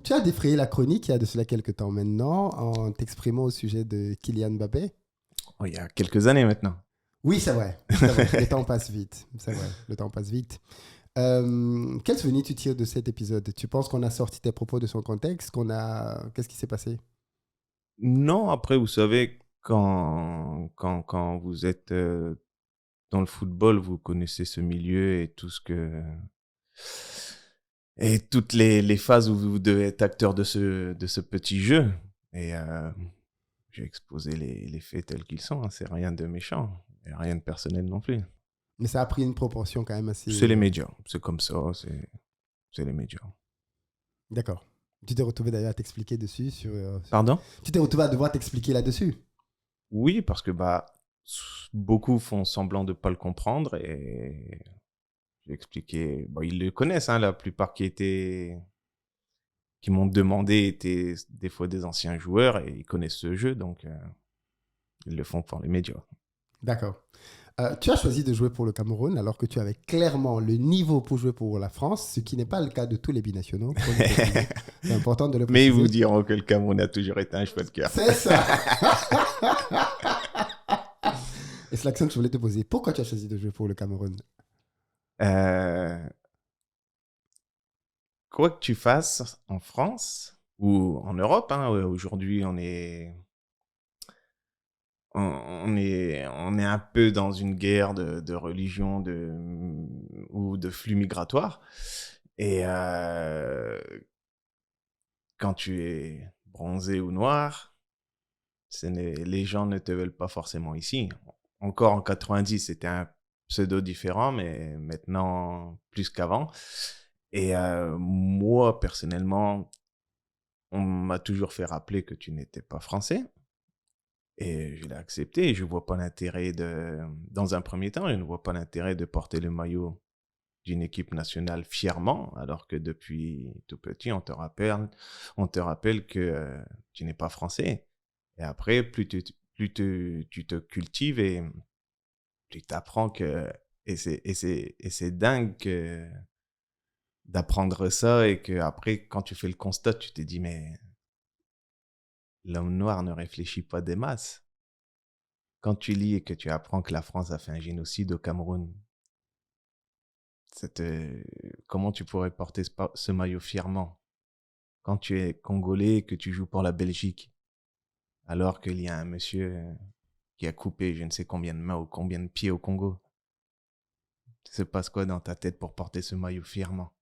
Tu as défrayé la chronique il y a de cela quelques temps maintenant en t'exprimant au sujet de Kylian Mbappé. Oh, il y a quelques années maintenant. Oui, c'est vrai, c'est vrai. Le temps passe vite. C'est vrai, le temps passe vite. Quel souvenir tu tires de cet épisode? Tu penses qu'on a sorti tes propos de son contexte? Qu'est-ce qui s'est passé? Non, après, vous savez, quand vous êtes dans le football, vous connaissez ce milieu et tout ce que... Et toutes les phases où vous devez être acteur de ce petit jeu. Et j'ai exposé les faits tels qu'ils sont. Hein. C'est rien de méchant. Et rien de personnel non plus. Mais ça a pris une proportion quand même C'est assez... les médias. C'est comme ça. C'est les médias. D'accord. Tu t'es retrouvé d'ailleurs à t'expliquer dessus Pardon? Tu t'es retrouvé à devoir t'expliquer là-dessus. Oui, parce que beaucoup font semblant de ne pas le comprendre et j'ai expliqué. Bon, ils le connaissent, hein, la plupart qui m'ont demandé étaient des fois des anciens joueurs et ils connaissent ce jeu, donc ils le font pour les médias. D'accord. Tu as choisi de jouer pour le Cameroun alors que tu avais clairement le niveau pour jouer pour la France, ce qui n'est pas le cas de tous les binationaux. C'est important de le Mais ils préciser. vous diront que le Cameroun a toujours été un choix de cœur. C'est ça. Et c'est l'action que je voulais te poser. Pourquoi tu as choisi de jouer pour le Cameroun? Euh, Quoi que tu fasses en France ou en Europe, hein, aujourd'hui on est un peu dans une guerre de religion ou de flux migratoires. Et quand tu es bronzé ou noir, les gens ne te veulent pas forcément ici. Encore en 90, c'était un pseudo différent, mais maintenant plus qu'avant. Et moi, personnellement, on m'a toujours fait rappeler que tu n'étais pas français. Et je l'ai accepté et je vois pas l'intérêt dans un premier temps, je ne vois pas l'intérêt de porter le maillot d'une équipe nationale fièrement, alors que depuis tout petit, on te rappelle que tu n'es pas français. Et après, tu te cultives et plus tu apprends que, et c'est dingue d'apprendre ça et que après, quand tu fais le constat, tu te dis, mais l'homme noir ne réfléchit pas des masses. Quand tu lis et que tu apprends que la France a fait un génocide au Cameroun, comment tu pourrais porter ce maillot fièrement quand tu es congolais et que tu joues pour la Belgique, alors qu'il y a un monsieur qui a coupé je ne sais combien de mains ou combien de pieds au Congo? Il se passe quoi dans ta tête pour porter ce maillot fièrement?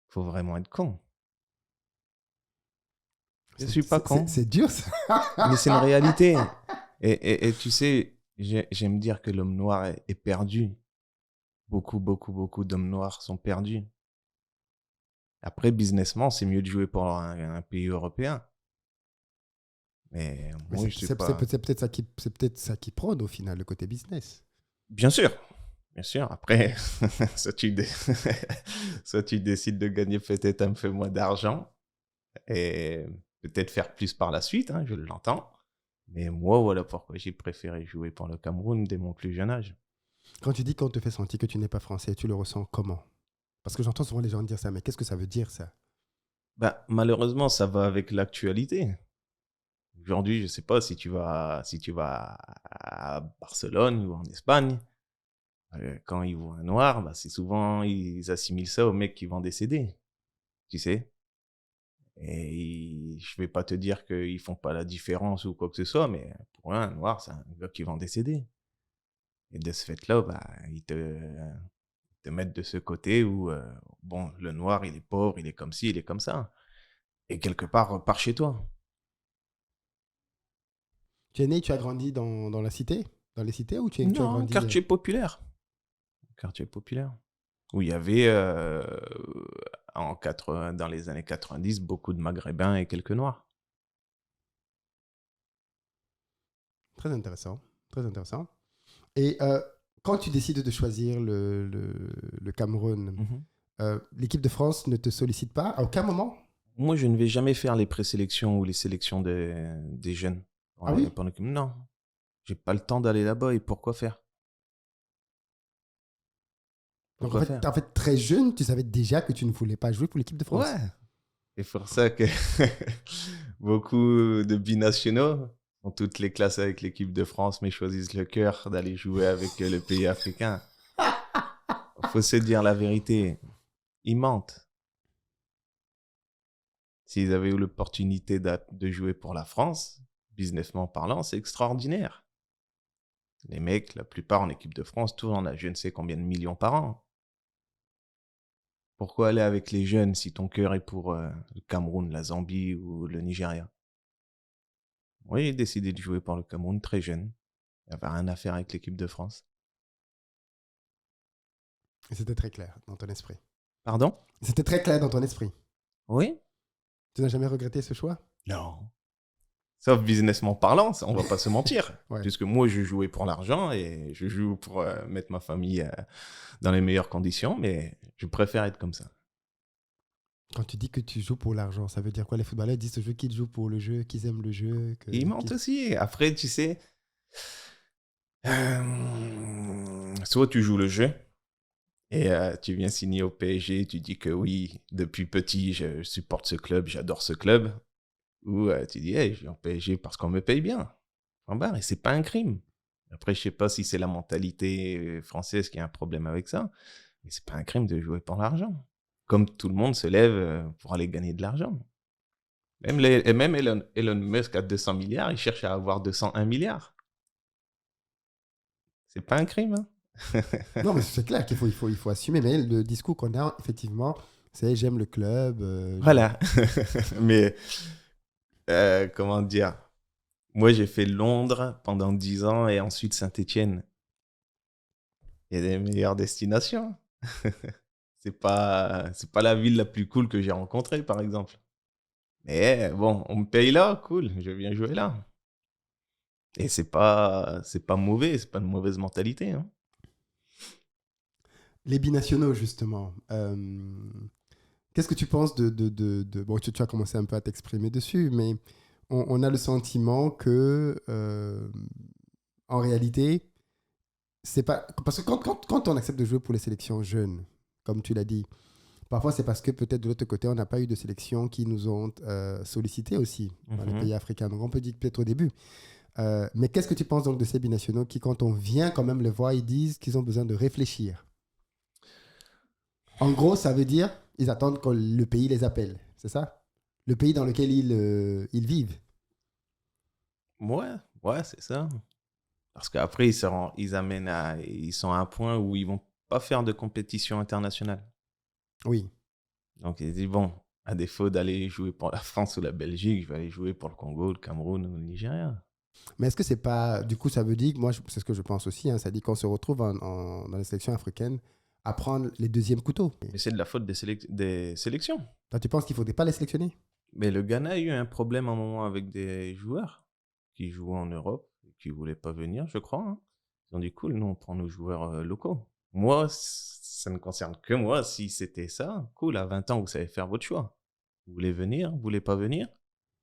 Faut vraiment être con. Je suis pas con, C'est dur, ça. mais c'est une réalité. Et tu sais, j'aime dire que l'homme noir est perdu. Beaucoup, beaucoup, beaucoup d'hommes noirs sont perdus. Après, businessment, c'est mieux de jouer pour un pays européen. Mais Mais moi, je suis pas... c'est peut-être ça qui prône au final, le côté business. Bien sûr, bien sûr. Après, soit soit tu décides de gagner peut-être un peu moins d'argent et peut-être faire plus par la suite, hein, je l'entends. Mais moi, voilà pourquoi j'ai préféré jouer pour le Cameroun dès mon plus jeune âge. Quand tu dis qu'on te fait sentir que tu n'es pas français, tu le ressens comment? Parce que j'entends souvent les gens dire ça, mais qu'est-ce que ça veut dire, ça? Bah, malheureusement, ça va avec l'actualité. Aujourd'hui, je ne sais pas si tu vas à Barcelone ou en Espagne. Quand ils voient un noir, bah, c'est souvent, ils assimilent ça au mec qui vend des CD, tu sais. Et je vais pas te dire qu'ils font pas la différence ou quoi que ce soit, mais pour eux, un noir, c'est un gars qui vend des CD. Et de ce fait-là, bah, te mettent de ce côté où, bon, le noir, il est pauvre, il est comme ci, il est comme ça. Et quelque part, repars chez toi. Tu es né, tu as grandi dans la cité? Dans les cités ou tu as Non, grandi... quartier populaire. Quartier populaire. Où il y avait, dans les années 90, beaucoup de Maghrébins et quelques Noirs. Très intéressant, très intéressant. Et quand tu décides de choisir le Cameroun, Mhm. l'équipe de France ne te sollicite pas à aucun moment? Moi, je ne vais jamais faire les présélections ou les sélections des jeunes. Ah oui? Non, j'ai pas le temps d'aller là-bas et pourquoi faire? Donc Pourquoi faire? en fait, très jeune, tu savais déjà que tu ne voulais pas jouer pour l'équipe de France. Ouais. C'est pour ça que beaucoup de binationaux ont toutes les classes avec l'équipe de France, mais choisissent le cœur d'aller jouer avec le pays africain. Il faut se dire la vérité. Ils mentent. S'ils avaient eu l'opportunité de jouer pour la France, businessment parlant, c'est extraordinaire. Les mecs, la plupart en équipe de France, tournent à je ne sais combien de millions par an. Pourquoi aller avec les jeunes si ton cœur est pour le Cameroun, la Zambie ou le Nigeria? Moi, j'ai décidé de jouer pour le Cameroun très jeune. Il n'y avait rien à faire avec l'équipe de France. Et c'était très clair dans ton esprit. Pardon? C'était très clair dans ton esprit. Oui? Tu n'as jamais regretté ce choix? Non. Sauf businessment parlant, on va pas se mentir. Ouais. Puisque moi, je jouais pour l'argent et je joue pour mettre ma famille dans les meilleures conditions, mais je préfère être comme ça. Quand tu dis que tu joues pour l'argent, ça veut dire quoi? Les footballeurs disent ce jeu qu'ils jouent pour le jeu, qu'ils aiment le jeu. Ils mentent aussi. Après, tu sais, soit tu joues le jeu et tu viens signer au PSG, tu dis que oui, depuis petit, je supporte ce club, j'adore ce club. Ou tu dis, hey, je viens au PSG parce qu'on me paye bien. Et c'est pas un crime. Après, je sais pas si c'est la mentalité française qui a un problème avec ça, mais c'est pas un crime de jouer pour l'argent. Comme tout le monde se lève pour aller gagner de l'argent. Même Elon Musk a 200 milliards, il cherche à avoir 201 milliards. C'est pas un crime, hein? Non, mais c'est clair qu'il faut assumer. Mais le discours qu'on a, effectivement, c'est j'aime le club. Voilà. Mais, comment dire? Moi, j'ai fait Londres pendant 10 ans et ensuite Saint-Étienne. Il y a des meilleures destinations. C'est pas la ville la plus cool que j'ai rencontrée, par exemple. Mais bon, on me paye là, cool, je viens jouer là. Et c'est pas mauvais, c'est pas une mauvaise mentalité, hein. Les binationaux, justement. Qu'est-ce que tu penses Bon, tu as commencé un peu à t'exprimer dessus, mais on a le sentiment que, en réalité, c'est pas... Parce que quand on accepte de jouer pour les sélections jeunes, comme tu l'as dit, parfois c'est parce que peut-être de l'autre côté, on n'a pas eu de sélections qui nous ont sollicité aussi dans les pays africains. Donc on peut dire peut-être au début. Mais qu'est-ce que tu penses donc de ces binationaux qui, quand on vient quand même les voir, ils disent qu'ils ont besoin de réfléchir? En gros, ça veut dire ils attendent que le pays les appelle, c'est ça? Le pays dans lequel ils vivent. Ouais, c'est ça. Parce qu'après, ils sont à un point où ils vont pas faire de compétition internationale. Oui. Donc, ils disent, bon, à défaut d'aller jouer pour la France ou la Belgique, je vais aller jouer pour le Congo, le Cameroun ou le Nigeria. Mais est-ce que c'est pas... Du coup, ça veut dire que moi, c'est ce que je pense aussi, hein, ça dit qu'on se retrouve dans les sélections africaines à prendre les deuxièmes couteaux. Mais c'est de la faute des sélections. Toi, tu penses qu'il ne faudrait pas les sélectionner? Mais le Ghana a eu un problème à un moment avec des joueurs qui jouaient en Europe et qui ne voulaient pas venir, je crois, hein. Ils ont dit, cool, nous, on prend nos joueurs locaux. Moi, ça ne concerne que moi. Si c'était ça, cool, à 20 ans, vous savez faire votre choix. Vous voulez venir, vous voulez pas venir?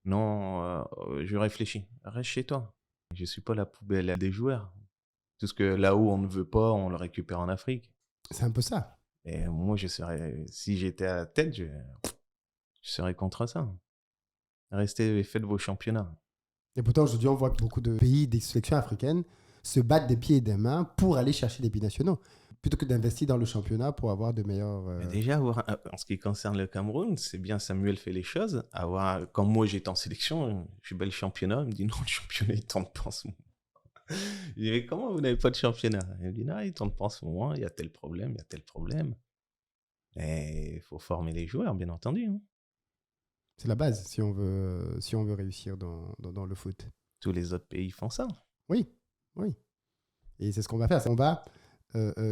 Non, je réfléchis. Reste chez toi. Je suis pas la poubelle des joueurs. Tout ce que là où on ne veut pas, on le récupère en Afrique. C'est un peu ça. Et moi, si j'étais à la tête, je serais contre ça. Restez et faites vos championnats. Et pourtant, aujourd'hui, on voit que beaucoup de pays, des sélections africaines, se battent des pieds et des mains pour aller chercher des binationaux, plutôt que d'investir dans le championnat pour avoir de meilleurs... Mais déjà, en ce qui concerne le Cameroun, c'est bien, Samuel fait les choses. Quand moi j'étais en sélection, je suis le championnat. Il me dit non, le championnat il tourne pas en ce moment. Je dis, mais comment vous n'avez pas de championnat? Il me dit non, il tourne pas en ce moment, il y a tel problème, il y a tel problème. Et il faut former les joueurs, bien entendu, hein. C'est la base si on veut réussir dans le foot. Tous les autres pays font ça. Oui, oui. Et c'est ce qu'on va faire. On va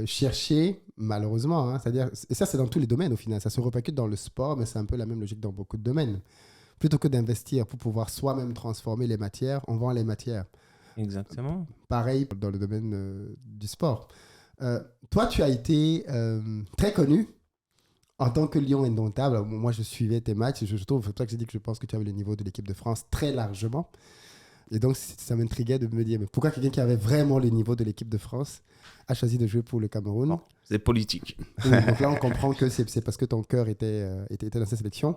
chercher, malheureusement, hein, c'est-à-dire, et ça c'est dans tous les domaines au final, ça se repercute dans le sport, mais c'est un peu la même logique dans beaucoup de domaines. Plutôt que d'investir pour pouvoir soi-même transformer les matières, on vend les matières. Exactement. Pareil dans le domaine du sport. Toi, tu as été très connu en tant que lion indomptable. Moi, je suivais tes matchs. Je trouve, c'est pour ça que j'ai dit que je pense que tu avais le niveau de l'équipe de France très largement. Et donc, ça m'intriguait de me dire, mais pourquoi quelqu'un qui avait vraiment le niveau de l'équipe de France a choisi de jouer pour le Cameroun? Bon, c'est politique. Oui, donc là, on comprend que c'est parce que ton cœur était dans cette sélection.